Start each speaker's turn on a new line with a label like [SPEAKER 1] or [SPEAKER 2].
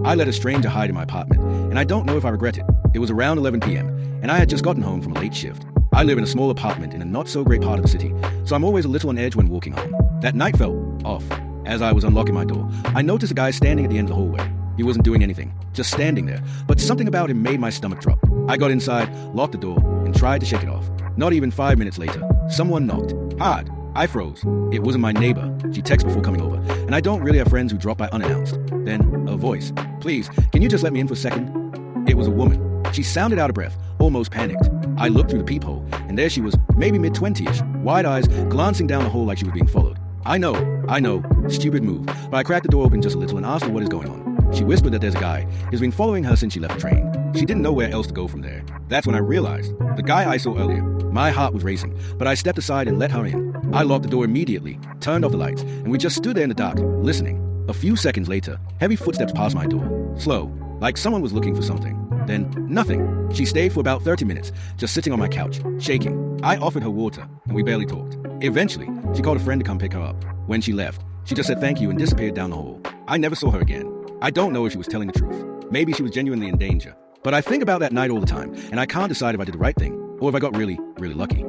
[SPEAKER 1] I let a stranger hide in my apartment, and I don't know if I regret it. It was around 11 p.m., and I had just gotten home from a late shift. I live in a small apartment in a not-so-great part of the city, so I'm always a little on edge when walking home. That night felt off. As I was unlocking my door, I noticed a guy standing at the end of the hallway. He wasn't doing anything, just standing there, but something about him made my stomach drop. I got inside, locked the door, and tried to shake it off. Not even 5 minutes later, someone knocked. Hard. I froze. It wasn't my neighbor. She texted before coming over, and I don't really have friends who drop by unannounced. Then, a voice. Please, can you just let me in for a second? It was a woman. She sounded out of breath, almost panicked. I looked through the peephole, and there she was, maybe mid-20ish, wide eyes, glancing down the hall like she was being followed. I know, stupid move, but I cracked the door open just a little and asked her what is going on. She whispered that there's a guy who's been following her since she left the train. She didn't know where else to go from there. That's when I realized, the guy I saw earlier. My heart was racing, but I stepped aside and let her in. I locked the door immediately, turned off the lights, and we just stood there in the dark, listening. A few seconds later, heavy footsteps passed my door. Slow, like someone was looking for something. Then, nothing. She stayed for about 30 minutes, just sitting on my couch, shaking. I offered her water, and we barely talked. Eventually, she called a friend to come pick her up. When she left, she just said thank you and disappeared down the hall. I never saw her again. I don't know if she was telling the truth. Maybe she was genuinely in danger. But I think about that night all the time, and I can't decide if I did the right thing, or if I got really, really lucky.